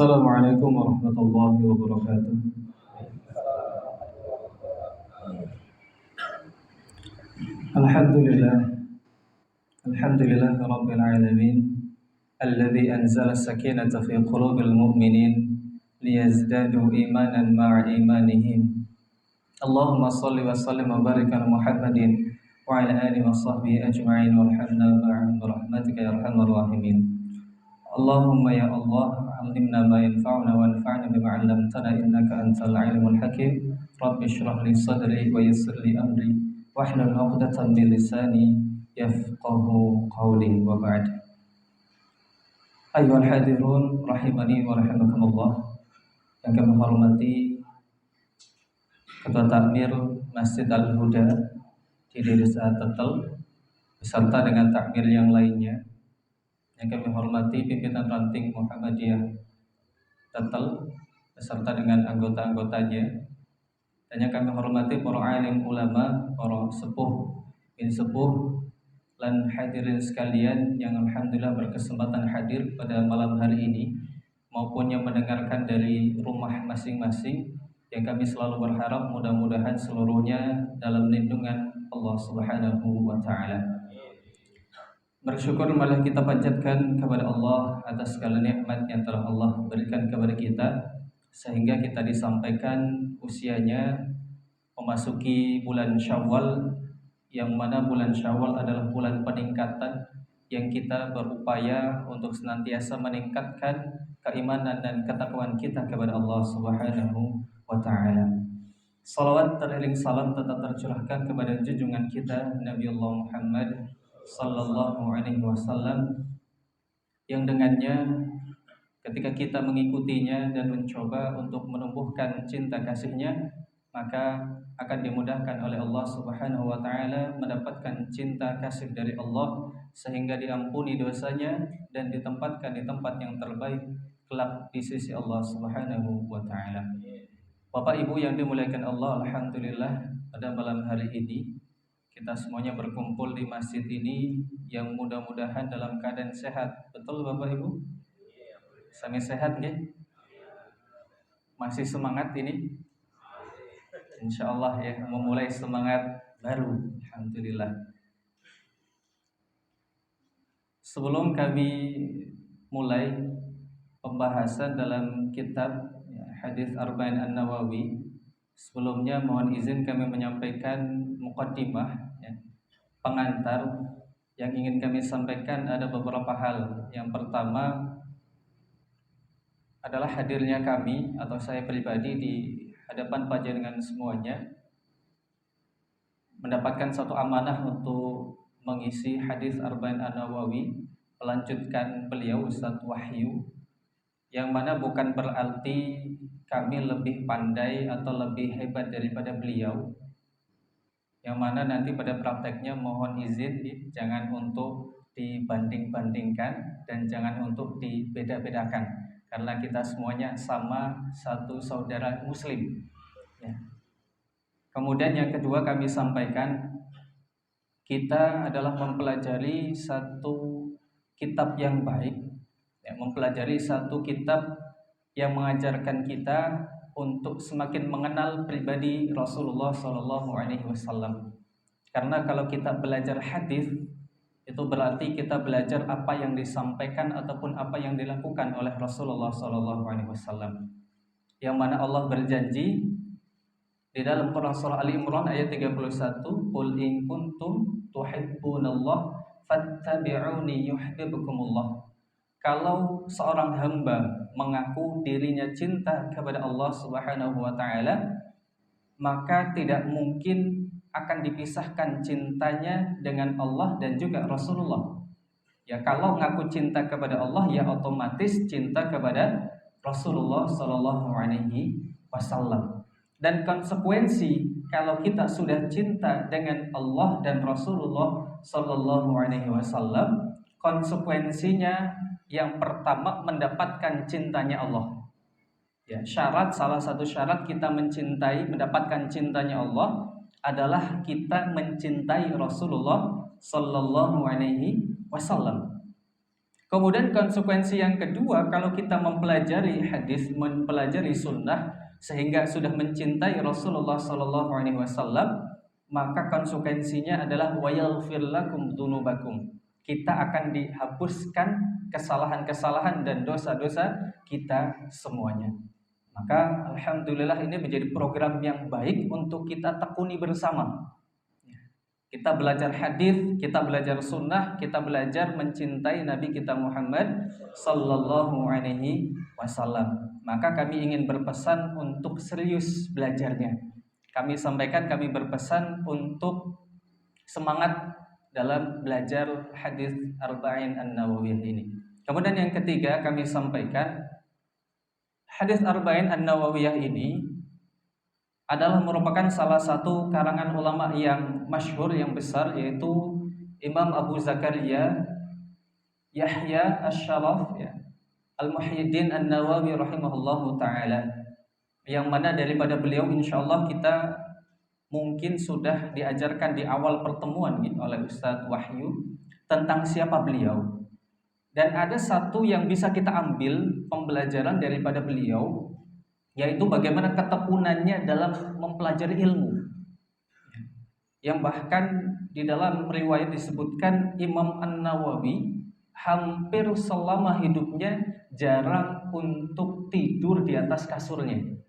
Assalamualaikum warahmatullahi wabarakatuh. Alhamdulillah, alhamdulillah rabbil alamin, alladzi anzala sakinata fi qulubil mu'minin liyazdadu imanan ma'a imanihim. Allahumma salli wa sallim wa barik ala Muhammadin wa ala alihi wa sahbihi ajma'in warhamna ma'ahum birahmatika ya arhamar rahimin. Allahumma ya Allah, alimna ma yanfa'una wanfa'na bima 'allamtana innaka antal alimul hakim. Rabbi shrah li sadri wa yassir li amri wahlul 'uqdatam min lisani yafqahu qawli wa ba'd. Ayyuhal hadirun rahimani wa rahimakumullah. Yang kami hormati Ketua Takmir Masjid Al-Huda di Desa Tetel beserta dengan takmir yang lainnya. Yang kami hormati pimpinan ranting Muhammadiyah Tetel beserta dengan anggota-anggotanya, dan yang kami hormati para alim ulama, para sepuh bin sepuh dan hadirin sekalian yang alhamdulillah berkesempatan hadir pada malam hari ini maupun yang mendengarkan dari rumah masing-masing, yang kami selalu berharap mudah-mudahan seluruhnya dalam lindungan Allah Subhanahu wa taala. Bersyukur malah kita panjatkan kepada Allah atas segala nikmat yang telah Allah berikan kepada kita, sehingga kita disampaikan usianya memasuki bulan Syawal, yang mana bulan Syawal adalah bulan peningkatan, yang kita berupaya untuk senantiasa meningkatkan keimanan dan ketakwaan kita kepada Allah Subhanahu wa taala. Salawat teriring salam tetap tercurahkan kepada junjungan kita Nabi Allah Muhammad sallallahu alaihi wasallam, yang dengannya ketika kita mengikutinya dan mencoba untuk menumbuhkan cinta kasihnya, maka akan dimudahkan oleh Allah Subhanahu wa taala mendapatkan cinta kasih dari Allah, sehingga diampuni dosanya dan ditempatkan di tempat yang terbaik kelak di sisi Allah Subhanahu wa taala. Bapak Ibu yang dimuliakan Allah, alhamdulillah pada malam hari ini kita semuanya berkumpul di masjid ini yang mudah-mudahan dalam keadaan sehat. Betul Bapak Ibu? Sami sehat nggih? Masih semangat ini? Insyaallah ya, memulai semangat baru. Alhamdulillah. Sebelum kami mulai pembahasan dalam kitab Hadis Arba'in An-Nawawi, sebelumnya mohon izin kami menyampaikan muqaddimah, pengantar yang ingin kami sampaikan. Ada beberapa hal. Yang pertama adalah hadirnya kami atau saya pribadi di hadapan panjenengan semuanya mendapatkan satu amanah untuk mengisi hadis Arba'in An-Nawawi, melanjutkan beliau Ustaz Wahyu, yang mana bukan berarti kami lebih pandai atau lebih hebat daripada beliau, yang mana nanti pada prakteknya mohon izin jangan untuk dibanding-bandingkan dan jangan untuk dibeda-bedakan, karena kita semuanya sama, satu saudara muslim ya. Kemudian yang kedua kami sampaikan, kita adalah mempelajari satu kitab yang baik ya, mempelajari satu kitab yang mengajarkan kita untuk semakin mengenal pribadi Rasulullah SAW. Karena kalau kita belajar hadis, itu berarti kita belajar apa yang disampaikan ataupun apa yang dilakukan oleh Rasulullah SAW. Yang mana Allah berjanji di dalam Quran surah Ali Imran ayat 31, "Qul in kuntum tuhibbunallah fattabi'uni yuhibbukumullah." Kalau seorang hamba mengaku dirinya cinta kepada Allah Subhanahu wa taala, maka tidak mungkin akan dipisahkan cintanya dengan Allah dan juga Rasulullah. Ya, kalau ngaku cinta kepada Allah, ya otomatis cinta kepada Rasulullah sallallahu alaihi wasallam. Dan konsekuensi kalau kita sudah cinta dengan Allah dan Rasulullah sallallahu alaihi wasallam, konsekuensinya yang pertama mendapatkan cintanya Allah. Ya, salah satu syarat kita mencintai, mendapatkan cintanya Allah adalah kita mencintai Rasulullah sallallahu alaihi wasallam. Kemudian konsekuensi yang kedua, kalau kita mempelajari hadis, mempelajari sunnah sehingga sudah mencintai Rasulullah Sallallahu Alaihi Wasallam, maka konsekuensinya adalah wayaghfir lakum dzunubakum. Kita akan dihapuskan kesalahan-kesalahan dan dosa-dosa kita semuanya. Maka alhamdulillah ini menjadi program yang baik untuk kita tekuni bersama. Kita belajar hadis, kita belajar sunnah, kita belajar mencintai Nabi kita Muhammad Sallallahu Alaihi Wasallam. Maka kami ingin berpesan untuk serius belajarnya. Kami sampaikan, kami berpesan untuk semangat dalam belajar hadis Arba'in An-Nawawiyah ini. Kemudian yang ketiga kami sampaikan, hadis Arba'in An-Nawawiyah ini adalah merupakan salah satu karangan ulama yang masyhur, yang besar, yaitu Imam Abu Zakaria Yahya Asy-Syaraf ya, Al-Muhyiddin An-Nawawi rahimahullahu taala, yang mana daripada beliau insyaallah kita mungkin sudah diajarkan di awal pertemuan gitu, oleh Ustadz Wahyu tentang siapa beliau. Dan ada satu yang bisa kita ambil pembelajaran daripada beliau, yaitu bagaimana ketekunannya dalam mempelajari ilmu. Yang bahkan di dalam riwayat disebutkan Imam An-Nawawi hampir selama hidupnya jarang untuk tidur di atas kasurnya.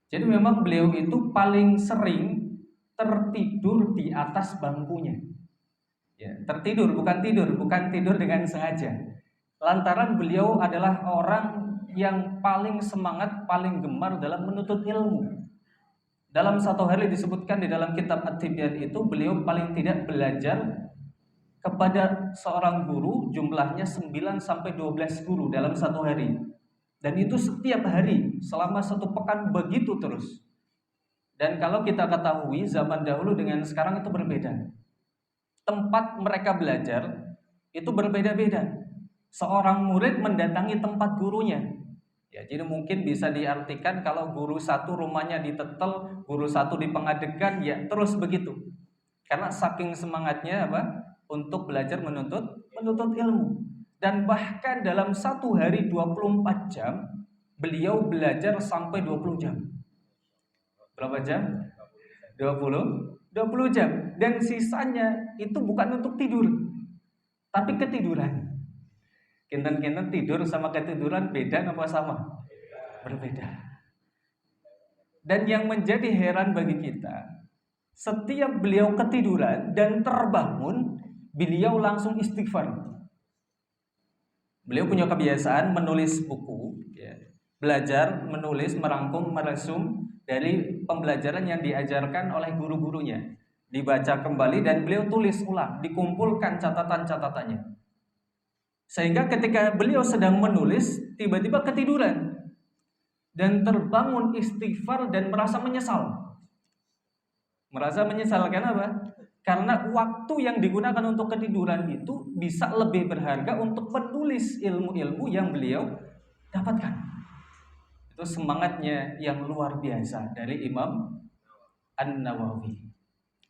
Jadi memang beliau itu paling sering tertidur di atas bangkunya. Ya, tertidur, bukan tidur dengan sengaja. Lantaran beliau adalah orang yang paling semangat, paling gemar dalam menuntut ilmu. Dalam satu hari disebutkan di dalam kitab At-Tibyan itu, beliau paling tidak belajar kepada seorang guru jumlahnya 9 sampai 12 guru dalam satu hari. Dan itu setiap hari selama satu pekan begitu terus. Dan kalau kita ketahui zaman dahulu dengan sekarang itu berbeda. Tempat mereka belajar itu berbeda-beda. Seorang murid mendatangi tempat gurunya. Ya, jadi mungkin bisa diartikan kalau guru satu rumahnya di Tetel, guru satu di Pengadegan, ya terus begitu. Karena saking semangatnya untuk belajar menuntut ilmu. Dan bahkan dalam satu hari 24 jam beliau belajar sampai 20 jam. Berapa jam? 20 jam. Dan sisanya itu bukan untuk tidur, tapi ketiduran. Kinten-kinten tidur sama ketiduran beda apa sama? Berbeda. Dan yang menjadi heran bagi kita, setiap beliau ketiduran dan terbangun, beliau langsung istighfar. Beliau punya kebiasaan menulis buku, ya, belajar, menulis, merangkum, meresum dari pembelajaran yang diajarkan oleh guru-gurunya, dibaca kembali dan beliau tulis ulang, dikumpulkan catatan-catatannya. Sehingga ketika beliau sedang menulis, tiba-tiba ketiduran dan terbangun istighfar dan merasa menyesal. Merasa menyesal kenapa? Karena waktu yang digunakan untuk ketiduran itu bisa lebih berharga untuk menulis ilmu-ilmu yang beliau dapatkan. Itu semangatnya yang luar biasa dari Imam An-Nawawi.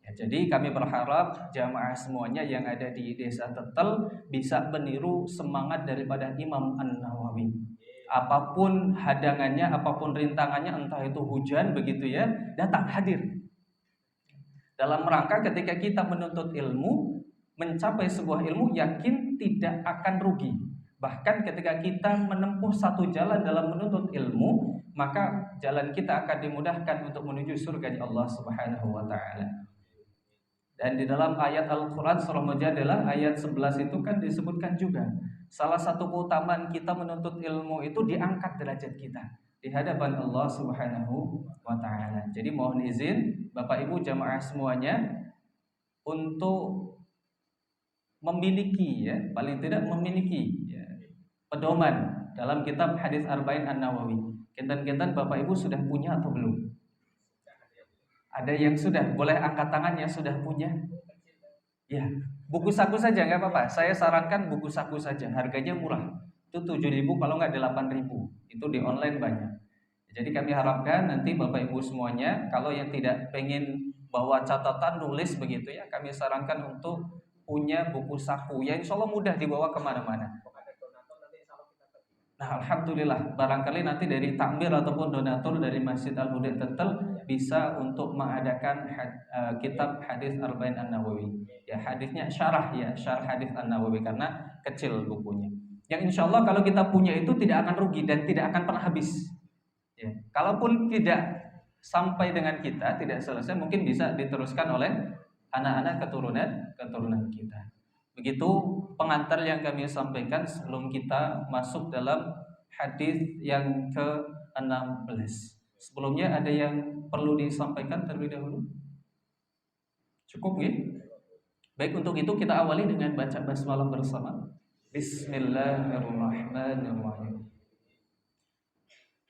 Ya, jadi kami berharap jamaah semuanya yang ada di Desa Tetel bisa meniru semangat daripada Imam An-Nawawi. Apapun hadangannya, apapun rintangannya, entah itu hujan begitu ya, datang hadir. Dalam rangka ketika kita menuntut ilmu, mencapai sebuah ilmu, yakin tidak akan rugi. Bahkan ketika kita menempuh satu jalan dalam menuntut ilmu, maka jalan kita akan dimudahkan untuk menuju surga Allah Subhanahu wa taala. Dan di dalam ayat Al-Qur'an surah Mujadalah ayat 11 itu kan disebutkan juga, salah satu keutamaan kita menuntut ilmu itu diangkat derajat kita di hadapan Allah Subhanahu wa taala. Jadi mohon izin Bapak Ibu jamaah semuanya untuk memiliki, ya, paling tidak memiliki, ya, pedoman dalam kitab Hadis Arba'in An-Nawawi. Kinten-kinten Bapak Ibu sudah punya atau belum? Ada yang sudah, boleh angkat tangan yang sudah punya. Ya, buku saku saja nggak apa-apa. Saya sarankan buku saku saja, harganya murah. Itu 7.000 kalau nggak 8.000. Itu di online banyak. Jadi kami harapkan nanti Bapak Ibu semuanya, kalau yang tidak pengen bawa catatan nulis begitu ya, kami sarankan untuk punya buku saku, ya insya Allah mudah dibawa kemana-mana. Nah, alhamdulillah, barangkali nanti dari takmir ataupun donatur dari Masjid Al-Huda Tetel bisa untuk mengadakan kitab hadis Arba'in An-Nawawi. Ya, hadisnya syarah hadis An-Nawawi karena kecil bukunya. Yang insya Allah kalau kita punya itu tidak akan rugi dan tidak akan pernah habis. Ya, kalaupun tidak sampai dengan kita, tidak selesai, mungkin bisa diteruskan oleh anak-anak keturunan kita. Begitu pengantar yang kami sampaikan sebelum kita masuk dalam hadis yang ke-16. Sebelumnya ada yang perlu disampaikan terlebih dahulu? Cukup ya? Baik, untuk itu kita awali dengan baca basmalah bersama. Bismillahirrahmanirrahim.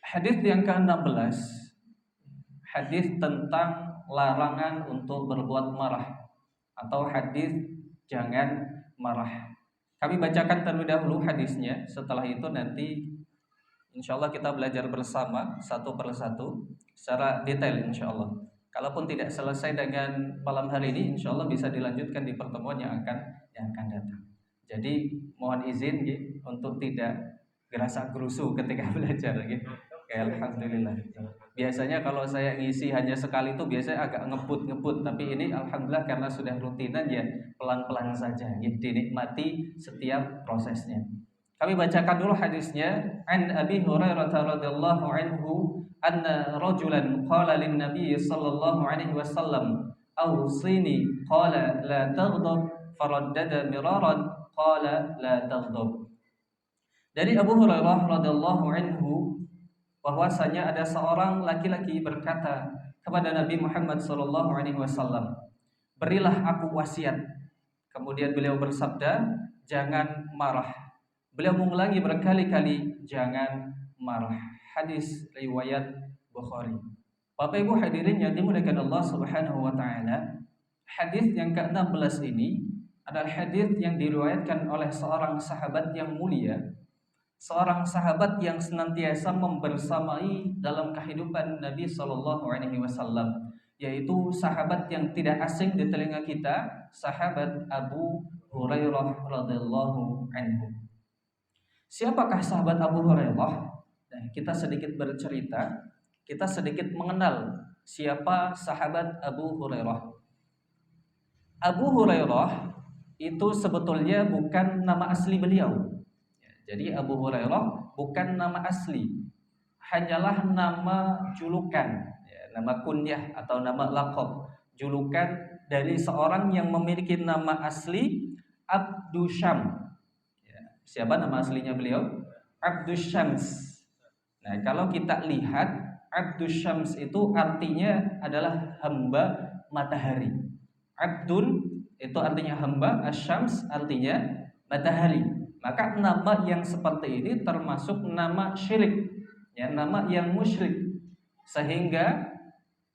Hadis yang ke-16, hadis tentang larangan untuk berbuat marah atau hadis jangan marah. Kami bacakan terlebih dahulu hadisnya. Setelah itu nanti insya Allah kita belajar bersama satu persatu secara detail insya Allah. Kalaupun tidak selesai dengan malam hari ini, insya Allah bisa dilanjutkan di pertemuan yang akan datang. Jadi mohon izin ya, untuk tidak gerasa gerusu ketika belajar gitu. Alhamdulillah. Biasanya kalau saya ngisi hanya sekali itu biasanya agak ngebut, tapi ini alhamdulillah karena sudah rutinan ya pelan-pelan saja, gitu, dinikmati setiap prosesnya. Kami bacakan dulu hadisnya. An Abi Hurairah radhiyallahu anhu anna rajulan qala lin Nabi sallallahu alaihi wasallam awsini qala la taghdab faraddada miraran qala la taghdab. Dari Abu Hurairah radhiyallahu anhu bahwasanya ada seorang laki-laki berkata kepada Nabi Muhammad SAW, berilah aku wasiat. Kemudian beliau bersabda, jangan marah. Beliau mengulangi berkali-kali, jangan marah. Hadis riwayat Bukhari. Bapak Ibu hadirin yang dimuliakan Allah Subhanahu wa taala, hadis yang ke-16 ini adalah hadis yang diriwayatkan oleh seorang sahabat yang mulia. Seorang sahabat yang senantiasa membersamai dalam kehidupan Nabi Shallallahu Alaihi Wasallam, yaitu sahabat yang tidak asing di telinga kita, sahabat Abu Hurairah radhiyallahu anhu. Siapakah sahabat Abu Hurairah? Nah, kita sedikit bercerita, kita sedikit mengenal siapa sahabat Abu Hurairah. Abu Hurairah itu sebetulnya bukan nama asli beliau. Jadi Abu Hurairah bukan nama asli, hanyalah nama julukan, nama kunyah atau nama laqab, julukan dari seorang yang memiliki nama asli Abdusyam. Siapa nama aslinya beliau? Abdusyams. Nah, kalau kita lihat Abdusyams itu artinya adalah hamba matahari. Abdun itu artinya hamba, asyams artinya matahari. Maka nama yang seperti ini termasuk nama syirik, ya, nama yang musyrik, sehingga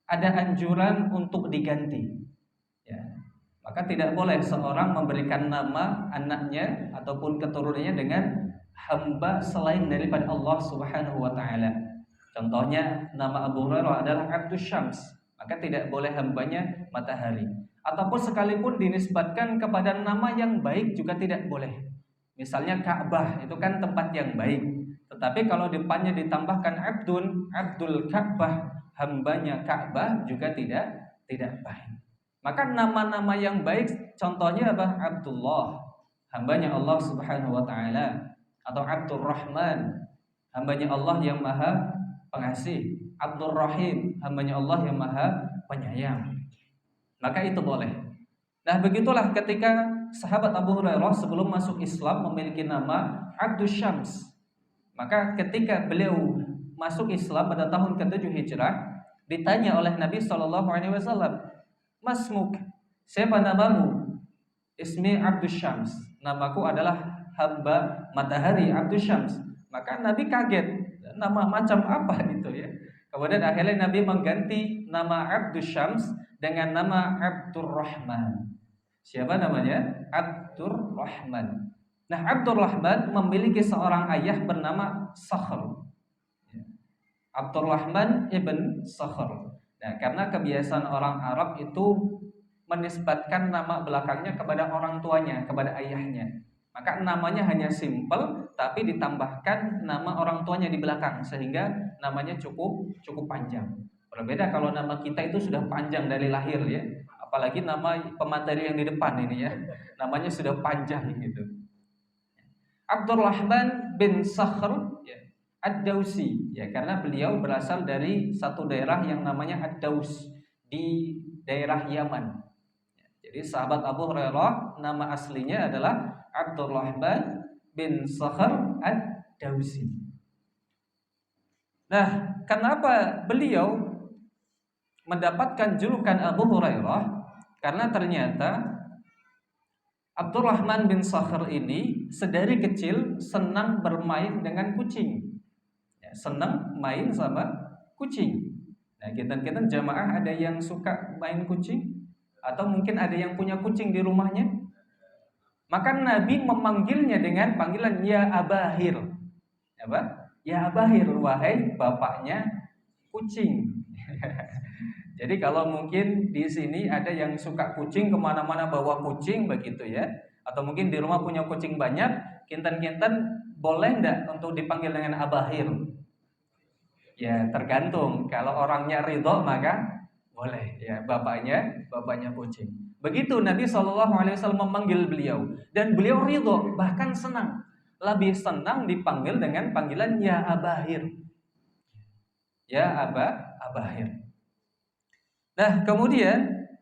ada anjuran untuk diganti. Ya. Maka tidak boleh seorang memberikan nama anaknya ataupun keturunannya dengan hamba selain daripada Allah Subhanahu wa taala. Contohnya nama Abu Hurairah adalah Abdusyams, maka tidak boleh hambanya matahari. Ataupun sekalipun dinisbatkan kepada nama yang baik juga tidak boleh. Misalnya Ka'bah itu kan tempat yang baik, tetapi kalau depannya ditambahkan Abdul Ka'bah, hambanya Ka'bah juga tidak baik. Maka nama-nama yang baik contohnya apa? Abdullah, hambanya Allah Subhanahu wa taala, atau Abdurrahman, hambanya Allah yang Maha Pengasih, Abdurrahim, hambanya Allah yang Maha Penyayang. Maka itu boleh. Nah, begitulah ketika sahabat Abu Hurairah sebelum masuk Islam memiliki nama Abdusyams. Maka ketika beliau masuk Islam pada tahun ke-7 Hijrah, ditanya oleh Nabi SAW, Masmuk, siapa namamu? Ismi Abdusyams, namaku adalah hamba matahari Abdusyams. Maka Nabi kaget, nama macam apa itu ya. Kemudian akhirnya Nabi mengganti nama Abdusyams dengan nama Abdurrahman. Siapa namanya? Abdurrahman. Nah, Abdurrahman memiliki seorang ayah bernama Sakhr. Abdurrahman ibn Sakhr. Nah, karena kebiasaan orang Arab itu menisbatkan nama belakangnya kepada orang tuanya, kepada ayahnya. Maka namanya hanya simple, tapi ditambahkan nama orang tuanya di belakang, sehingga namanya cukup panjang. Berbeda kalau nama kita itu sudah panjang dari lahir ya, apalagi nama pemateri yang di depan ini ya, namanya sudah panjang gitu. Abdurrahman bin Sakhr ya, Ad-Dausi ya, karena beliau berasal dari satu daerah yang namanya Ad-Daus di daerah Yaman. Jadi sahabat Abu Hurairah nama aslinya adalah Abdurrahman bin Sakhr Ad-Dausi. Nah, kenapa beliau mendapatkan julukan Abu Hurairah? Karena ternyata Abdurrahman bin Sakhr ini sedari kecil senang bermain dengan kucing. Ya, senang main sama kucing. Nah, kita jamaah ada yang suka main kucing? Atau mungkin ada yang punya kucing di rumahnya? Maka Nabi memanggilnya dengan panggilan ya Abahir. Apa? Ya Abahir, wahai bapaknya kucing. Jadi kalau mungkin di sini ada yang suka kucing, kemana-mana bawa kucing begitu ya, atau mungkin di rumah punya kucing banyak, kinten-kinten boleh enggak untuk dipanggil dengan Abahir? Ya tergantung. Kalau orangnya ridho maka boleh ya, bapaknya kucing. Begitu Nabi SAW memanggil beliau, dan beliau ridho, bahkan senang, lebih senang dipanggil dengan panggilan ya Abahir. Ya Abahir. Nah, kemudian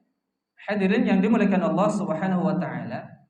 hadirin yang dimuliakan Allah Subhanahu wa taala,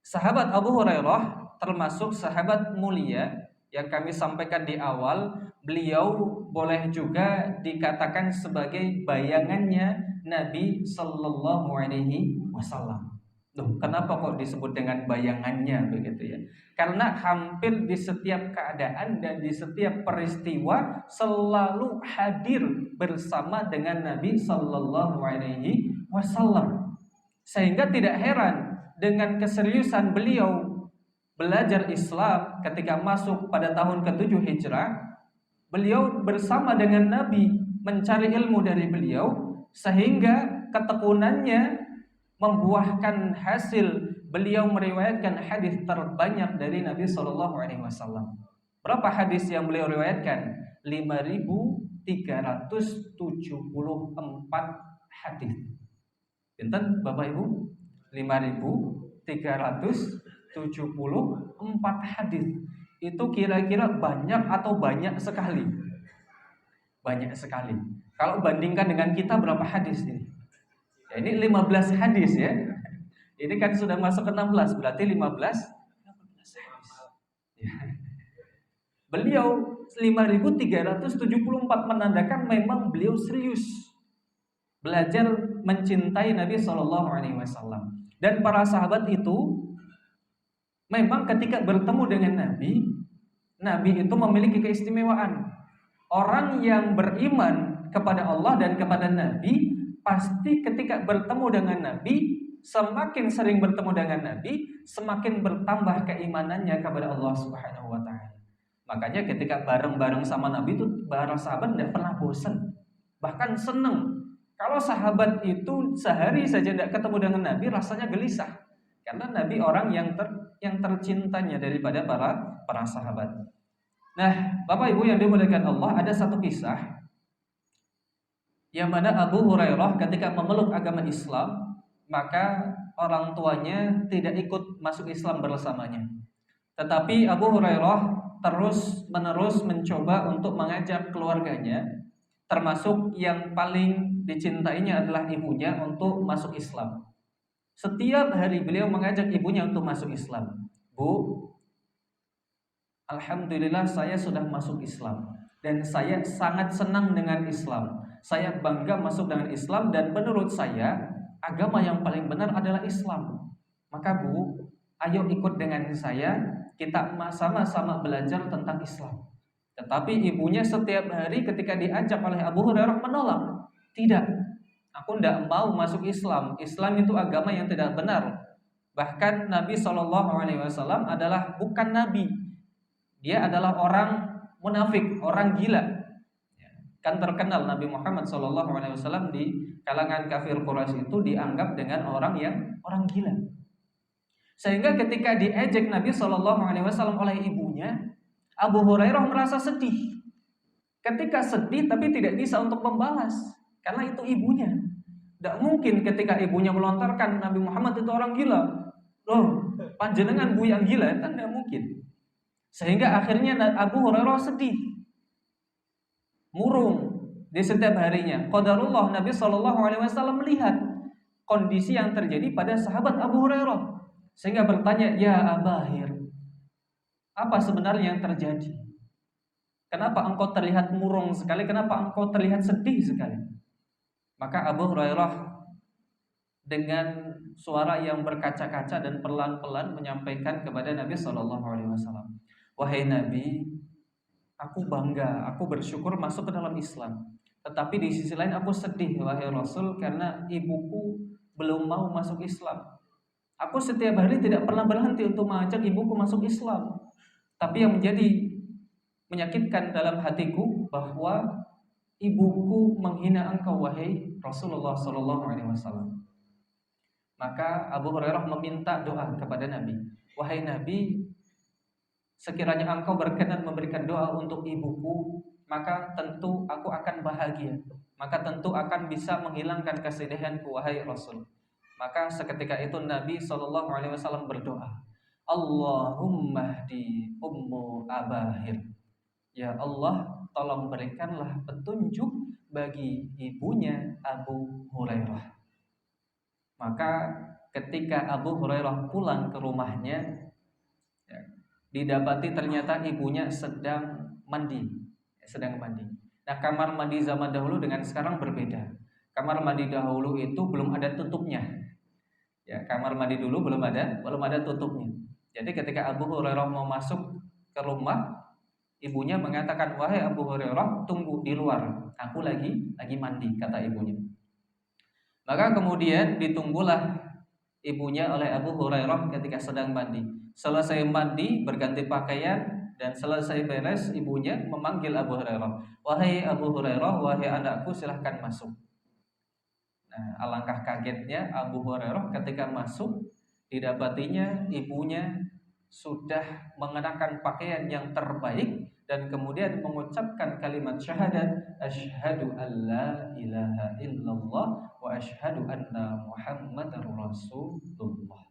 sahabat Abu Hurairah termasuk sahabat mulia yang kami sampaikan di awal. Beliau boleh juga dikatakan sebagai bayangannya Nabi sallallahu alaihi wasallam. Loh, kenapa kok disebut dengan bayangannya begitu ya? Karena hampir di setiap keadaan dan di setiap peristiwa selalu hadir bersama dengan Nabi sallallahu alaihi wasallam. Sehingga tidak heran dengan keseriusan beliau belajar Islam ketika masuk pada tahun ke-7 Hijrah. Beliau bersama dengan Nabi mencari ilmu dari beliau, sehingga ketekunannya membuahkan hasil beliau meriwayatkan hadis terbanyak dari Nabi Shallallahu Alaihi Wasallam. Berapa hadis yang beliau riwayatkan? 5.374 hadis. Pinten Bapak Ibu? 5.374 hadis. Itu kira-kira banyak atau banyak sekali? Banyak sekali. Kalau bandingkan dengan kita berapa hadis ini? Ya, ini 15 hadis ya. Ini kan sudah masuk ke 16, berarti 15 hadis. Ya. Beliau 5.374 menandakan memang beliau serius belajar mencintai Nabi Shallallahu Alaihi Wasallam. Dan para sahabat itu memang ketika bertemu dengan Nabi itu memiliki keistimewaan. Orang yang beriman kepada Allah dan kepada Nabi pasti ketika bertemu dengan Nabi, semakin sering bertemu dengan Nabi, semakin bertambah keimanannya kepada Allah Subhanahu wa taala. Makanya ketika bareng-bareng sama Nabi itu para sahabat tidak pernah bosan, bahkan senang. Kalau sahabat itu sehari saja tidak ketemu dengan Nabi, rasanya gelisah. Karena Nabi orang yang tercintanya daripada para sahabat. Nah, Bapak Ibu yang dimuliakan Allah, ada satu kisah yang mana Abu Hurairah ketika memeluk agama Islam, maka orang tuanya tidak ikut masuk Islam bersamanya. Tetapi Abu Hurairah terus-menerus mencoba untuk mengajak keluarganya, termasuk yang paling dicintainya adalah ibunya, untuk masuk Islam. Setiap hari beliau mengajak ibunya untuk masuk Islam. Bu, alhamdulillah saya sudah masuk Islam dan saya sangat senang dengan Islam. Saya bangga masuk dengan Islam dan menurut saya agama yang paling benar adalah Islam. Maka Bu, ayo ikut dengan saya, kita sama-sama belajar tentang Islam. Tetapi ibunya setiap hari ketika diajak oleh Abu Hurairah menolak. Tidak, aku tidak mau masuk Islam. Islam itu agama yang tidak benar. Bahkan Nabi SAW adalah bukan Nabi. Dia adalah orang munafik, orang gila. Kan terkenal Nabi Muhammad SAW di kalangan kafir Quraisy itu dianggap dengan orang gila. Sehingga ketika diejek Nabi SAW oleh ibunya, Abu Hurairah merasa sedih. Ketika sedih tapi tidak bisa untuk membalas, karena itu ibunya. Tidak mungkin ketika ibunya melontarkan Nabi Muhammad itu orang gila. Loh, panjenengan bu yang gila, kan tidak mungkin. Sehingga akhirnya Abu Hurairah sedih, murung di setiap harinya. Qadarullah Nabi SAW melihat kondisi yang terjadi pada sahabat Abu Hurairah, sehingga bertanya, ya Abahir, apa sebenarnya yang terjadi? Kenapa engkau terlihat murung sekali? Kenapa engkau terlihat sedih sekali? Maka Abu Hurairah dengan suara yang berkaca-kaca dan pelan-pelan menyampaikan kepada Nabi SAW, wahai Nabi, aku bangga, aku bersyukur masuk ke dalam Islam. Tetapi di sisi lain aku sedih, wahai Rasul, karena ibuku belum mau masuk Islam. Aku setiap hari tidak pernah berhenti untuk mengajak ibuku masuk Islam. Tapi yang menjadi menyakitkan dalam hatiku bahwa ibuku menghina engkau, wahai Rasulullah SAW. Maka Abu Hurairah meminta doa kepada Nabi, wahai Nabi, sekiranya engkau berkenan memberikan doa untuk ibuku, maka tentu aku akan bahagia, maka tentu akan bisa menghilangkan kesedihanku, wahai Rasul. Maka seketika itu Nabi SAW berdoa, Allahumma hdi ummu Abahir. Ya Allah, tolong berikanlah petunjuk bagi ibunya Abu Hurairah. Maka ketika Abu Hurairah pulang ke rumahnya, ya, didapati ternyata ibunya sedang mandi. Nah, kamar mandi zaman dahulu dengan sekarang berbeda. Kamar mandi dahulu itu belum ada tutupnya. Ya, kamar mandi dulu belum ada tutupnya. Jadi ketika Abu Hurairah mau masuk ke rumah, ibunya mengatakan, wahai Abu Hurairah, tunggu di luar, aku lagi mandi, kata ibunya. Maka kemudian ditunggulah ibunya oleh Abu Hurairah ketika sedang mandi. Selesai mandi, berganti pakaian, dan selesai beres, ibunya memanggil Abu Hurairah, wahai Abu Hurairah, wahai anakku, silahkan masuk. Nah, alangkah kagetnya Abu Hurairah ketika masuk, didapatinya ibunya sudah mengenakan pakaian yang terbaik dan kemudian mengucapkan kalimat syahadat, asyhadu an la ilaha illallah wa asyhadu anna muhammadar rasulullah.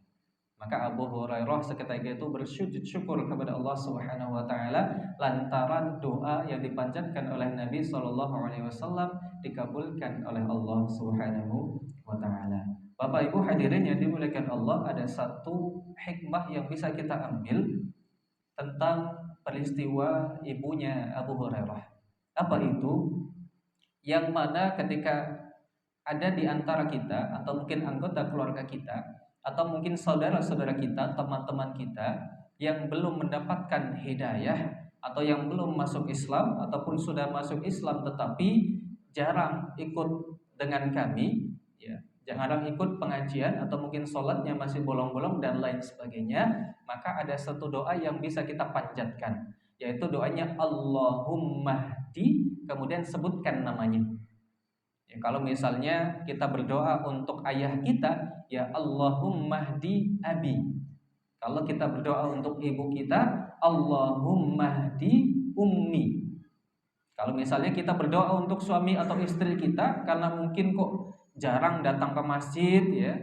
Maka Abu Hurairah seketika itu bersujud syukur kepada Allah Subhanahu wa taala lantaran doa yang dipanjatkan oleh Nabi SAW dikabulkan oleh Allah Subhanahu wa taala. Bapak Ibu hadirin yang dimuliakan Allah, ada satu hikmah yang bisa kita ambil tentang peristiwa ibunya Abu Hurairah. Apa itu? Yang mana ketika ada di antara kita atau mungkin anggota keluarga kita atau mungkin saudara-saudara kita, teman-teman kita yang belum mendapatkan hidayah atau yang belum masuk Islam ataupun sudah masuk Islam tetapi jarang ikut dengan kami, ya, jarang ikut pengajian atau mungkin sholatnya masih bolong-bolong dan lain sebagainya, maka ada satu doa yang bisa kita panjatkan, yaitu doanya Allahumma hdi, kemudian sebutkan namanya. Ya, kalau misalnya kita berdoa untuk ayah kita, ya Allahumma hdi abi. Kalau kita berdoa untuk ibu kita, Allahumma hdi ummi. Kalau misalnya kita berdoa untuk suami atau istri kita, karena mungkin kok jarang datang ke masjid, ya,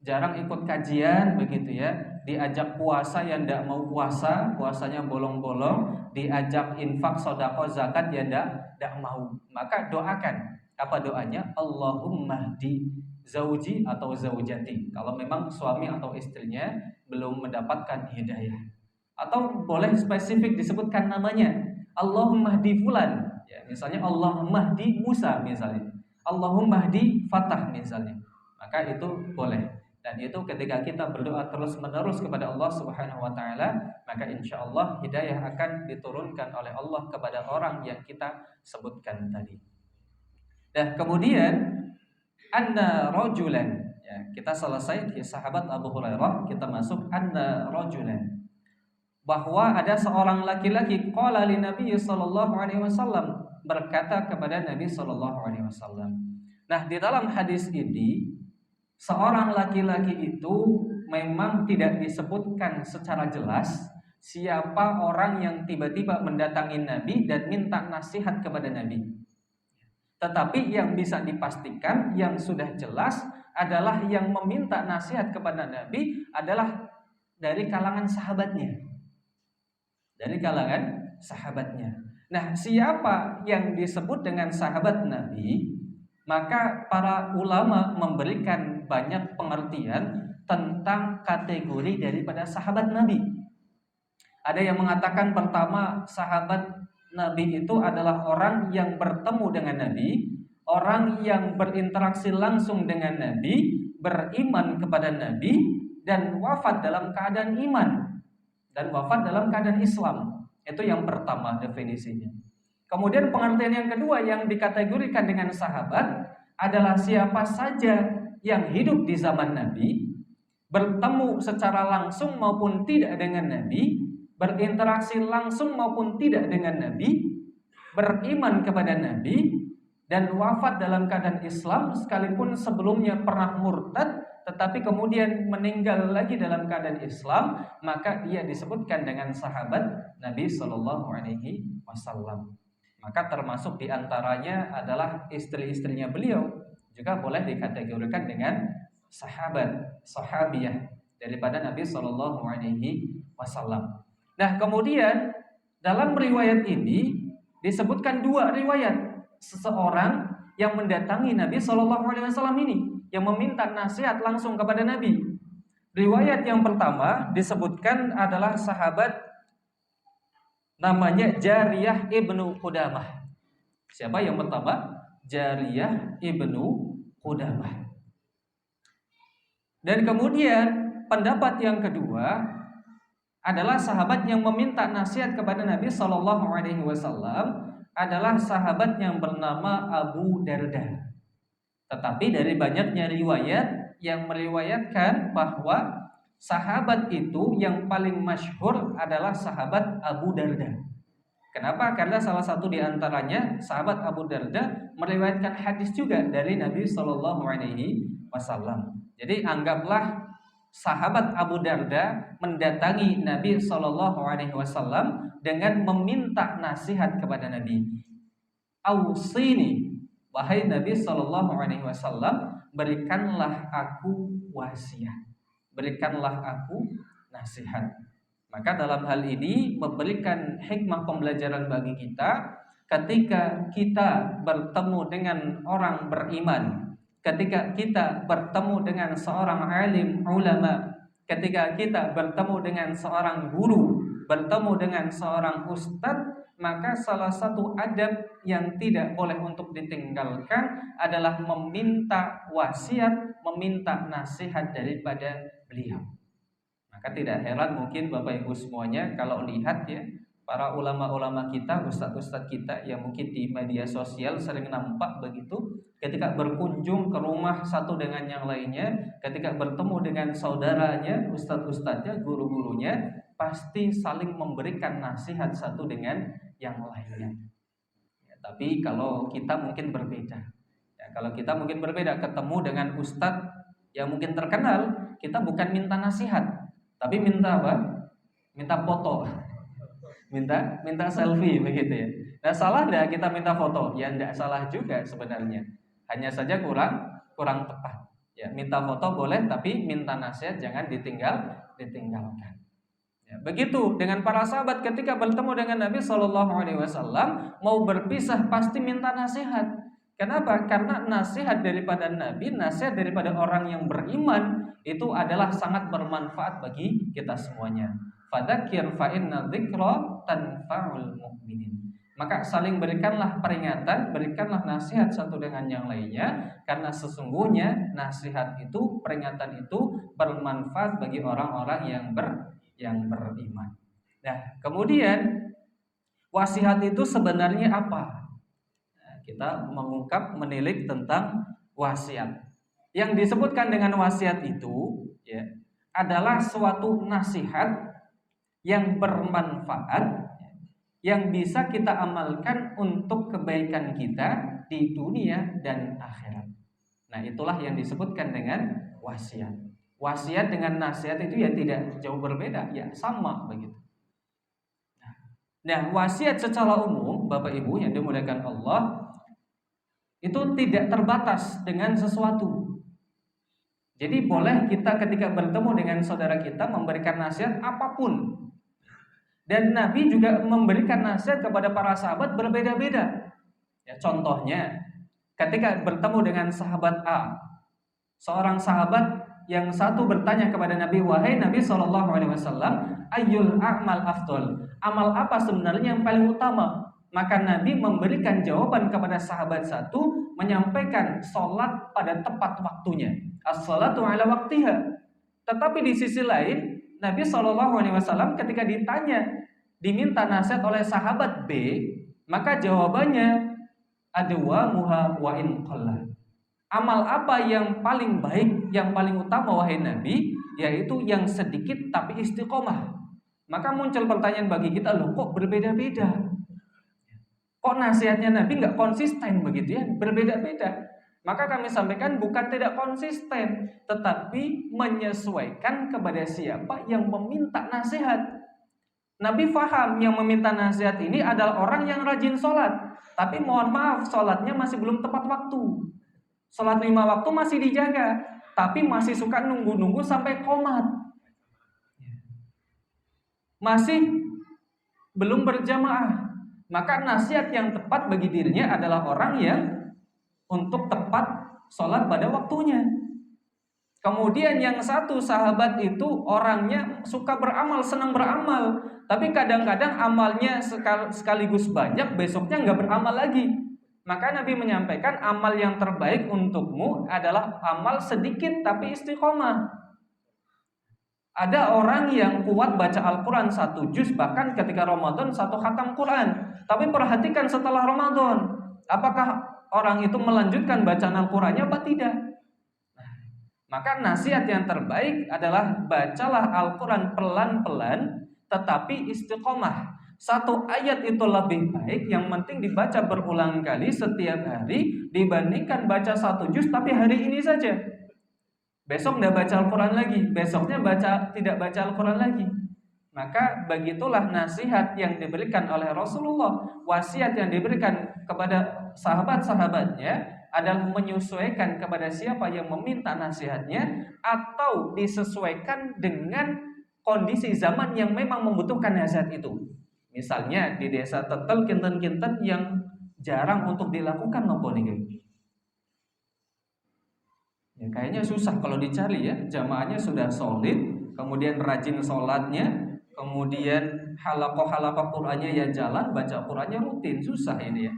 jarang ikut kajian begitu ya, diajak puasa yang tidak mau puasa, puasanya bolong-bolong, diajak infak, sedekah, zakat ya tidak mau, maka doakan. Apa doanya? Allahumma hdi zauji atau zaujati. Kalau memang suami atau istrinya belum mendapatkan hidayah. Atau boleh spesifik disebutkan namanya. Allahumma hdi fulan. Ya, misalnya Allahumma hdi Musa misalnya. Allahumma hdi Fatah misalnya. Maka itu boleh. Dan itu ketika kita berdoa terus-menerus kepada Allah Subhanahu wa taala, maka insyaallah hidayah akan diturunkan oleh Allah kepada orang yang kita sebutkan tadi. Dan kemudian anna rajulan, ya, kita selesai di sahabat Abu Hurairah, kita masuk anna rajulan, bahwa ada seorang laki-laki qala li Nabi sallallahu alaihi wasallam, berkata kepada Nabi Shallallahu Alaihi Wasallam. Nah, di dalam hadis ini seorang laki-laki itu memang tidak disebutkan secara jelas siapa orang yang tiba-tiba mendatangi Nabi dan minta nasihat kepada Nabi. Tetapi yang bisa dipastikan, yang sudah jelas adalah yang meminta nasihat kepada Nabi adalah dari kalangan sahabatnya. Dari kalangan sahabatnya. Nah, siapa yang disebut dengan sahabat Nabi? Maka para ulama memberikan banyak pengertian tentang kategori daripada sahabat Nabi. Ada yang mengatakan pertama, sahabat Nabi itu adalah orang yang bertemu dengan Nabi, orang yang berinteraksi langsung dengan Nabi, beriman kepada Nabi, dan wafat dalam keadaan iman, dan wafat dalam keadaan Islam. Itu yang pertama definisinya. Kemudian pengertian yang kedua yang dikategorikan dengan sahabat adalah siapa saja yang hidup di zaman Nabi, bertemu secara langsung maupun tidak dengan Nabi, berinteraksi langsung maupun tidak dengan Nabi, beriman kepada Nabi, dan wafat dalam keadaan Islam sekalipun sebelumnya pernah murtad tetapi kemudian meninggal lagi dalam keadaan Islam, maka dia disebutkan dengan sahabat Nabi Shallallahu Alaihi Wasallam. Maka termasuk diantaranya adalah istri-istrinya beliau juga boleh dikategorikan dengan sahabiyah daripada Nabi Shallallahu Alaihi Wasallam. Nah, kemudian dalam riwayat ini disebutkan dua riwayat seseorang yang mendatangi Nabi Shallallahu Alaihi Wasallam ini, yang meminta nasihat langsung kepada Nabi. Riwayat yang pertama disebutkan adalah sahabat namanya Jariyah ibnu Qudamah. Siapa yang pertama? Jariyah ibnu Qudamah. Dan kemudian pendapat yang kedua adalah sahabat yang meminta nasihat kepada Nabi Shallallahu Alaihi Wasallam adalah sahabat yang bernama Abu Darda. Tetapi dari banyaknya riwayat yang meriwayatkan bahwa sahabat itu yang paling masyhur adalah sahabat Abu Darda. Kenapa? Karena salah satu di antaranya sahabat Abu Darda meriwayatkan hadis juga dari Nabi Shallallahu Alaihi Wasallam. Jadi anggaplah sahabat Abu Darda mendatangi Nabi Shallallahu Alaihi Wasallam dengan meminta nasihat kepada Nabi. Ausini, wahai Nabi Shallallahu Alaihi Wasallam, berikanlah aku wasiat, berikanlah aku nasihat. Maka dalam hal ini memberikan hikmah pembelajaran bagi kita ketika kita bertemu dengan orang beriman, ketika kita bertemu dengan seorang alim ulama, ketika kita bertemu dengan seorang guru, bertemu dengan seorang ustadz, maka salah satu adab yang tidak boleh untuk ditinggalkan adalah meminta wasiat, meminta nasihat daripada beliau. Maka tidak heran mungkin Bapak Ibu semuanya kalau lihat ya, para ulama-ulama kita, ustadz-ustadz kita yang mungkin di media sosial sering nampak begitu, ketika berkunjung ke rumah satu dengan yang lainnya, ketika bertemu dengan saudaranya, ustadz-ustadznya, guru-gurunya, pasti saling memberikan nasihat satu dengan yang lainnya. Ya, tapi kalau kita mungkin berbeda. Ya, kalau kita mungkin berbeda, ketemu dengan ustadz yang mungkin terkenal, kita bukan minta nasihat, tapi minta apa? Minta foto. Minta selfie begitu ya. Nah, salah enggak kita minta foto? Ya enggak salah juga sebenarnya. Hanya saja kurang tepat. Ya, minta foto boleh tapi minta nasihat jangan ditinggalkan. Ya, begitu dengan para sahabat ketika bertemu dengan Nabi Shallallahu Alaihi Wasallam mau berpisah pasti minta nasihat. Kenapa? Karena nasihat daripada Nabi, nasihat daripada orang yang beriman itu adalah sangat bermanfaat bagi kita semuanya. Fadzakir fa inna dzikra tanfa'ul mu'minin. Maka saling berikanlah peringatan, berikanlah nasihat satu dengan yang lainnya, karena sesungguhnya nasihat itu, peringatan itu bermanfaat bagi orang-orang yang beriman. Nah, kemudian wasiat itu sebenarnya apa? Nah, kita menilik tentang wasiat. Yang disebutkan dengan wasiat itu ya, adalah suatu nasihat yang bermanfaat yang bisa kita amalkan untuk kebaikan kita di dunia dan akhirat. Nah, itulah yang disebutkan dengan wasiat. Wasiat dengan nasihat itu ya tidak jauh berbeda, ya sama begitu. Nah, wasiat secara umum, Bapak Ibu yang dimuliakan Allah, itu tidak terbatas dengan sesuatu. Jadi boleh kita ketika bertemu dengan saudara kita memberikan nasihat apapun. Dan Nabi juga memberikan nasihat kepada para sahabat berbeda-beda. Ya, contohnya, ketika bertemu dengan sahabat A, seorang sahabat yang satu bertanya kepada Nabi, wahai Nabi SAW, ayyul a'mal afdol, amal apa sebenarnya yang paling utama? Maka Nabi memberikan jawaban kepada sahabat satu, menyampaikan sholat pada tepat waktunya, as-sholatu ala waktiha. Tetapi di sisi lain, Nabi SAW ketika diminta nasihat oleh sahabat B, maka jawabannya adwa muha wa in qalla. Amal apa yang paling baik, yang paling utama wahai Nabi? Yaitu yang sedikit tapi istiqomah. Maka muncul pertanyaan bagi kita, loh kok berbeda-beda? Kok nasihatnya Nabi nggak konsisten begitu ya? Berbeda-beda. Maka kami sampaikan bukan tidak konsisten, tetapi menyesuaikan kepada siapa yang meminta nasihat. Nabi faham yang meminta nasihat ini adalah orang yang rajin sholat, tapi mohon maaf sholatnya masih belum tepat waktu. Sholat 5 waktu masih dijaga, tapi masih suka nunggu-nunggu sampai qomat. Masih belum berjamaah. Maka nasihat yang tepat bagi dirinya adalah orang yang untuk tepat sholat pada waktunya. Kemudian yang satu sahabat itu orangnya suka beramal, senang beramal, tapi kadang-kadang amalnya sekaligus banyak, besoknya nggak beramal lagi. Maka Nabi menyampaikan amal yang terbaik untukmu adalah amal sedikit tapi istiqomah. Ada orang yang kuat baca Al-Quran 1 juz, bahkan ketika Ramadan 1 khatam Quran. Tapi perhatikan setelah Ramadan, apakah orang itu melanjutkan bacaan Al-Qurannya apa tidak? Maka nasihat yang terbaik adalah bacalah Al-Quran pelan-pelan tetapi istiqomah. 1 ayat itu lebih baik, yang penting dibaca berulang kali setiap hari dibandingkan baca 1 juz tapi hari ini saja. Besok tidak baca Al-Quran lagi, besoknya tidak baca Al-Quran lagi. Maka begitulah nasihat yang diberikan oleh Rasulullah. Wasiat yang diberikan kepada sahabat-sahabatnya adalah menyesuaikan kepada siapa yang meminta nasihatnya, atau disesuaikan dengan kondisi zaman yang memang membutuhkan nasihat itu. Misalnya di desa tetel kinten-kinten yang jarang untuk dilakukan nopo niki. Ya, kayaknya susah kalau dicari ya. Jamaahnya sudah solid, kemudian rajin sholatnya, kemudian halakoh Qur'annya ya jalan, baca Qur'annya rutin. Susah ini ya.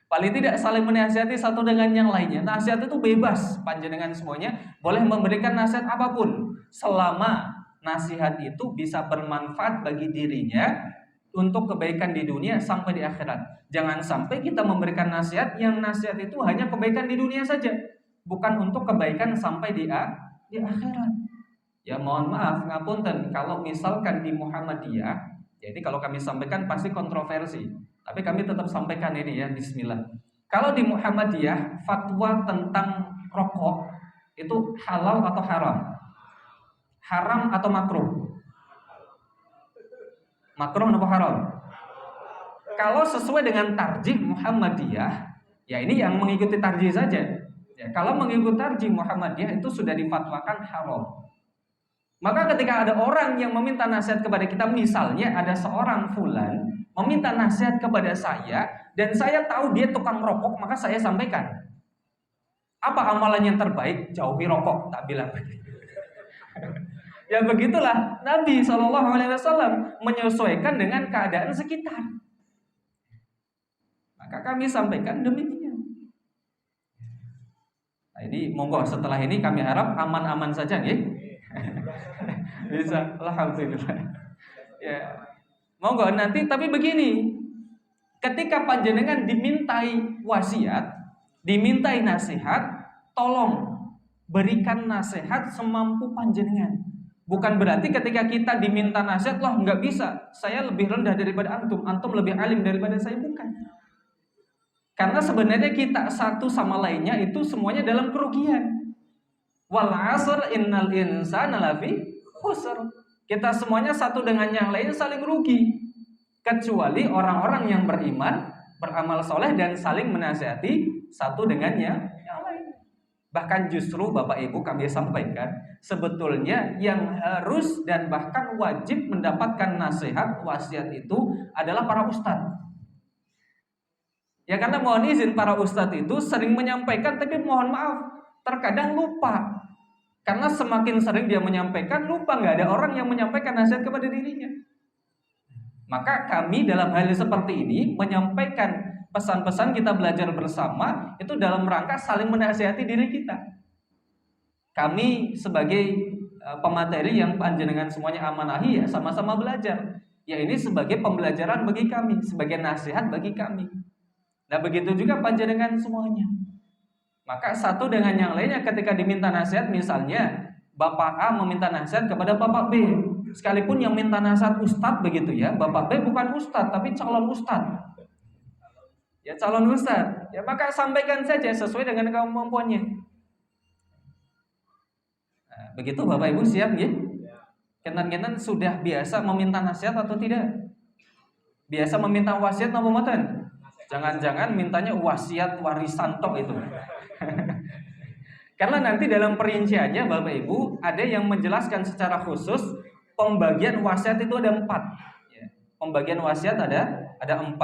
Paling tidak saling menasihati satu dengan yang lainnya. Nasihat itu bebas, panjenengan semuanya boleh memberikan nasihat apapun, selama nasihat itu bisa bermanfaat bagi dirinya untuk kebaikan di dunia sampai di akhirat. Jangan sampai kita memberikan nasihat yang nasihat itu hanya kebaikan di dunia saja, bukan untuk kebaikan sampai di akhirat. Ya mohon maaf, ngapunten kalau misalkan di Muhammadiyah, jadi kalau kami sampaikan pasti kontroversi, tapi kami tetap sampaikan ini ya, bismillah. Kalau di Muhammadiyah, fatwa tentang rokok itu halal atau haram? Haram atau makruh? Makruh atau haram? Kalau sesuai dengan tarjih Muhammadiyah, ya ini yang mengikuti tarjih saja. Ya, kalau mengikuti tarjih Muhammadiyah itu sudah difatwakan haram. Maka ketika ada orang yang meminta nasihat kepada kita, misalnya ada seorang fulan meminta nasihat kepada saya dan saya tahu dia tukang rokok, maka saya sampaikan. Apa amalan yang terbaik? Jauhi rokok, tak bilang. Ya begitulah Nabi SAW menyesuaikan dengan keadaan sekitar. Maka kami sampaikan demikian. Nah, ini monggo setelah ini kami harap aman-aman saja ya. Bisa, alhamdulillah. Ya, monggo nanti. Tapi begini, ketika panjenengan dimintai wasiat, dimintai nasihat, tolong berikan nasihat semampu panjenengan. Bukan berarti ketika kita diminta nasihat, loh nggak bisa, saya lebih rendah daripada antum, antum lebih alim daripada saya, bukan. Karena sebenarnya kita satu sama lainnya itu semuanya dalam kerugian. Wal 'asr innal insana lafi khusr. Kita semuanya satu dengan yang lain saling rugi. Kecuali orang-orang yang beriman, beramal soleh dan saling menasihati satu dengan yang lain. Bahkan justru Bapak Ibu kami sampaikan, sebetulnya yang harus dan bahkan wajib mendapatkan nasihat wasiat itu adalah para ustadz. Ya karena mohon izin, para ustadz itu sering menyampaikan tapi mohon maaf terkadang lupa. Karena semakin sering dia menyampaikan, lupa nggak ada orang yang menyampaikan nasihat kepada dirinya. Maka kami dalam hal seperti ini menyampaikan pesan-pesan kita belajar bersama itu dalam rangka saling menasihati diri kita. Kami sebagai pemateri yang panjenengan semuanya amanahi ya sama-sama belajar. Ya ini sebagai pembelajaran bagi kami, sebagai nasihat bagi kami. Nah begitu juga panjenengan semuanya. Maka satu dengan yang lainnya ketika diminta nasihat, misalnya Bapak A meminta nasihat kepada Bapak B, sekalipun yang minta nasihat ustadz begitu ya, Bapak B bukan ustadz tapi calon ustadz. Ya calon ustadz. Ya maka sampaikan saja sesuai dengan kemampuannya. Nah, begitu Bapak Ibu siap ya? Kenan-kenan sudah biasa meminta nasihat atau tidak? Biasa meminta wasiat atau mboten? Jangan-jangan mintanya wasiat warisan tok itu. Karena nanti dalam perinciannya Bapak Ibu ada yang menjelaskan secara khusus pembagian wasiat itu ada 4. Ya. Pembagian wasiat ada 4.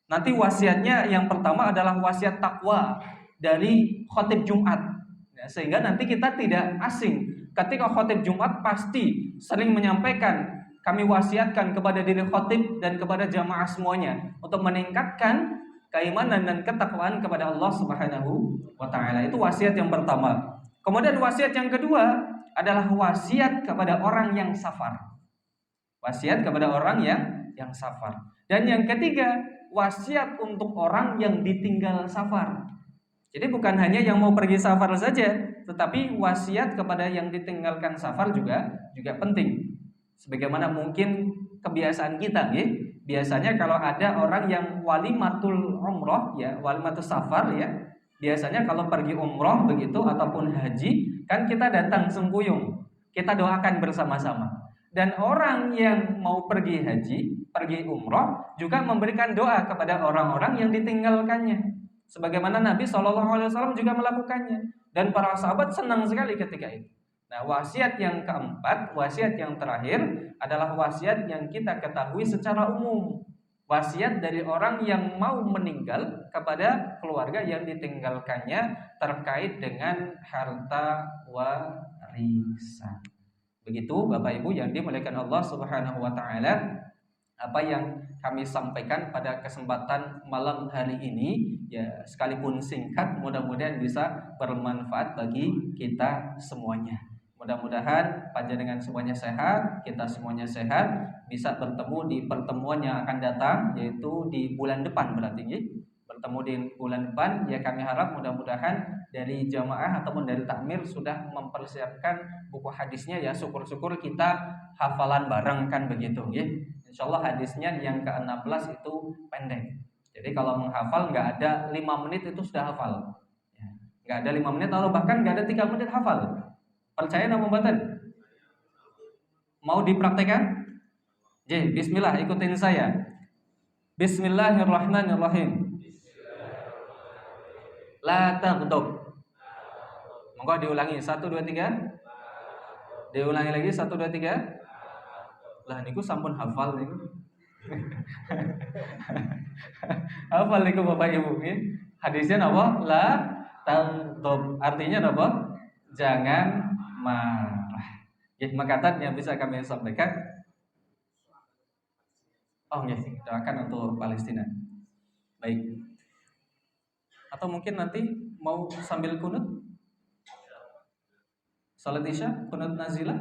Nanti wasiatnya yang pertama adalah wasiat takwa dari khotib Jumat. Ya, sehingga nanti kita tidak asing ketika khotib Jumat pasti sering menyampaikan, kami wasiatkan kepada diri khotib dan kepada jamaah semuanya untuk meningkatkan keimanan dan ketakwaan kepada Allah Subhanahu wa taala. Itu wasiat yang pertama. Kemudian wasiat yang kedua adalah wasiat kepada orang yang safar. Wasiat kepada orang yang safar. Dan yang ketiga, wasiat untuk orang yang ditinggal safar. Jadi bukan hanya yang mau pergi safar saja, tetapi wasiat kepada yang ditinggalkan safar juga penting. Sebagaimana mungkin kebiasaan kita, ya. Biasanya kalau ada orang yang walimatul umroh, ya, walimatul safar, ya. Biasanya kalau pergi umroh begitu ataupun haji, kan kita datang sengkuyung, kita doakan bersama-sama. Dan orang yang mau pergi haji, pergi umroh, juga memberikan doa kepada orang-orang yang ditinggalkannya. Sebagaimana Nabi SAW juga melakukannya. Dan para sahabat senang sekali ketika itu. Nah, wasiat yang keempat, wasiat yang terakhir adalah wasiat yang kita ketahui secara umum. Wasiat dari orang yang mau meninggal kepada keluarga yang ditinggalkannya terkait dengan harta warisan. Begitu Bapak Ibu yang dimuliakan Allah Subhanahu wa taala, apa yang kami sampaikan pada kesempatan malam hari ini, ya sekalipun singkat, mudah-mudahan bisa bermanfaat bagi kita semuanya. Mudah-mudahan panjenengan semuanya sehat, kita semuanya sehat, bisa bertemu di pertemuan yang akan datang, yaitu di bulan depan berarti ya. Bertemu di bulan depan, ya kami harap mudah-mudahan dari jamaah ataupun dari takmir sudah mempersiapkan buku hadisnya ya, syukur-syukur kita hafalan bareng kan begitu ya. Insyaallah hadisnya yang ke-16 itu pendek. Jadi kalau menghafal nggak ada 5 menit itu sudah hafal. Ya, nggak ada 5 menit atau bahkan nggak ada 3 menit hafal. Percaya nama mboten? Mau dipraktekkan? Jadi bismillah, ikutin saya. Bismillahirrahmanirrahim. La taghdab. Monggo diulangi 1 2 3. Diulangi lagi 1 2 3. Lah niku sampun hafal niku. Hafal niku Bapak Ibu nggih. Hadisnya napa? La taghdab. Artinya napa? Jangan marah. Ya, makatan yang bisa kami sampaikan. Oh ya, doakan untuk Palestina. Baik. Atau mungkin nanti mau sambil kunut? Salat Isya, kunut nazilah?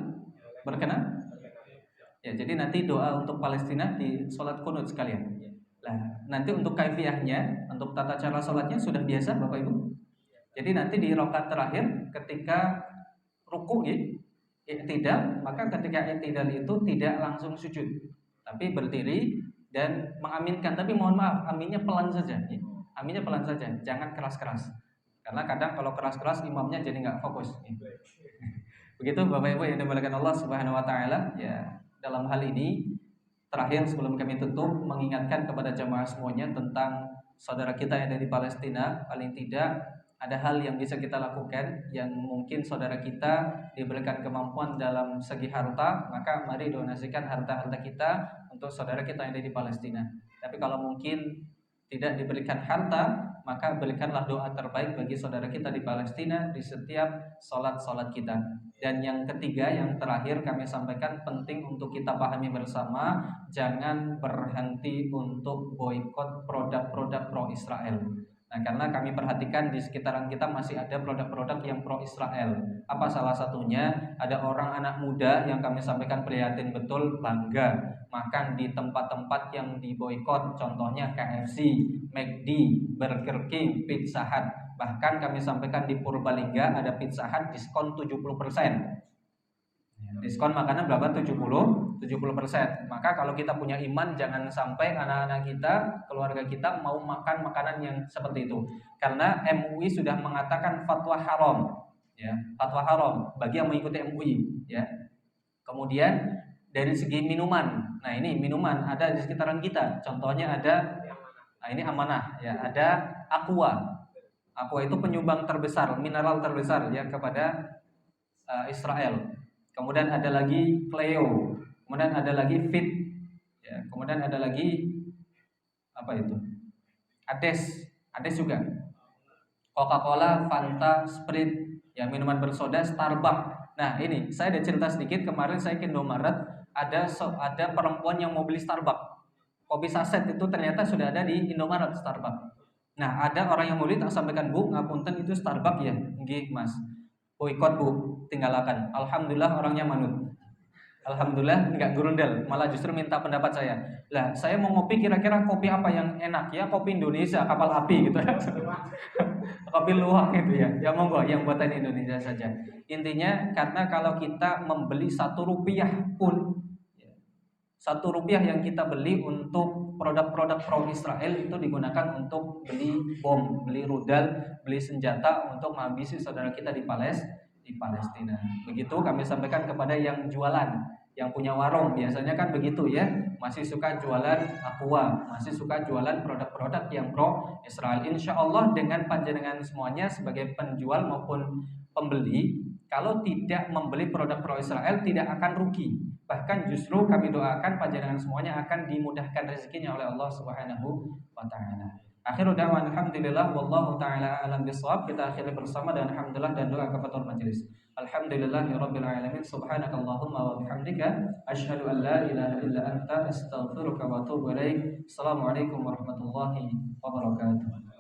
Berkenan? Ya, jadi nanti doa untuk Palestina di salat kunut sekalian. Nah, nanti untuk kaifiyahnya, untuk tata cara salatnya sudah biasa Bapak Ibu. Jadi nanti di rakaat terakhir ketika ruku ya, i'tidal, maka ketika i'tidal itu tidak langsung sujud, tapi berdiri dan mengaminkan. Tapi mohon maaf, aminnya pelan saja, ya. Aminnya pelan saja, jangan keras-keras. Karena kadang kalau keras-keras imamnya jadi nggak fokus. Ya. Begitu Bapak Ibu yang dimuliakan Allah Subhanahu wa taala, ya. Dalam hal ini terakhir sebelum kami tutup mengingatkan kepada jamaah semuanya tentang saudara kita yang ada di Palestina. Paling tidak ada hal yang bisa kita lakukan yang mungkin saudara kita diberikan kemampuan dalam segi harta, maka mari donasikan harta-harta kita untuk saudara kita yang ada di Palestina. Tapi kalau mungkin tidak diberikan harta, maka berikanlah doa terbaik bagi saudara kita di Palestina di setiap sholat-sholat kita. Dan yang ketiga, yang terakhir kami sampaikan, penting untuk kita pahami bersama, jangan berhenti untuk boikot produk-produk pro-Israel. Nah, karena kami perhatikan di sekitaran kita masih ada produk-produk yang pro-Israel. Apa salah satunya? Ada orang anak muda yang kami sampaikan prihatin betul, bangga makan di tempat-tempat yang diboikot, contohnya KFC, McD, Burger King, Pizza Hut. Bahkan kami sampaikan di Purbalingga ada Pizza Hut diskon 70%. Diskon makanan berapa? 70%. Maka kalau kita punya iman, jangan sampai anak-anak kita, keluarga kita mau makan makanan yang seperti itu. Karena MUI sudah mengatakan fatwa haram, ya, fatwa haram bagi yang mengikuti MUI, ya. Kemudian dari segi minuman, nah ini minuman ada di sekitaran kita. Contohnya ada, nah ini amanah, ya, ada Aqua. Aqua itu penyumbang terbesar, mineral terbesar, ya, kepada Israel. Kemudian ada lagi Cleo, kemudian ada lagi Fit, ya, kemudian ada lagi apa itu? Ades juga. Coca-Cola, Fanta, Sprite, ya, minuman bersoda, Starbucks. Nah ini saya ada cerita sedikit. Kemarin saya ke Indomaret, ada perempuan yang mau beli Starbucks. Kopi saset itu ternyata sudah ada di Indomaret Starbucks. Nah ada orang yang mau beli, tak sampaikan, Bu, ngapunten itu Starbucks ya? Nggih Mas. Boikot Bu, tinggalkan. Alhamdulillah orangnya manut. Alhamdulillah nggak gurundel, malah justru minta pendapat saya. Lah, saya mau ngopi, kira-kira kopi apa yang enak ya? Kopi Indonesia, kapal api gitu. Kopi luwak gitu ya. Ya monggo, yang buatan Indonesia saja. Intinya karena kalau kita membeli 1 rupiah pun, 1 rupiah yang kita beli untuk produk-produk pro Israel itu digunakan untuk beli bom, beli rudal, beli senjata untuk menghabisi saudara kita di Palestina. Begitu kami sampaikan kepada yang jualan, yang punya warung, biasanya kan begitu ya, masih suka jualan Aqua, masih suka jualan produk-produk yang pro Israel. Insya Allah dengan panjenengan semuanya sebagai penjual maupun pembeli, kalau tidak membeli produk pro Israel tidak akan rugi. Bahkan justru kami doakan panjenengan semuanya akan dimudahkan rezekinya oleh Allah Subhanahu wa taala. Akhirul da'wan alhamdulillah wallahu taala alam bisawab. Kita akhiri bersama dan alhamdulillah dan doa kepada majelis. Alhamdulillahirabbil alamin. Subhanakallahumma wa bihamdika asyhadu an la ilaha illa anta astaghfiruka wa atubu ilaik. Assalamualaikum warahmatullahi wabarakatuh.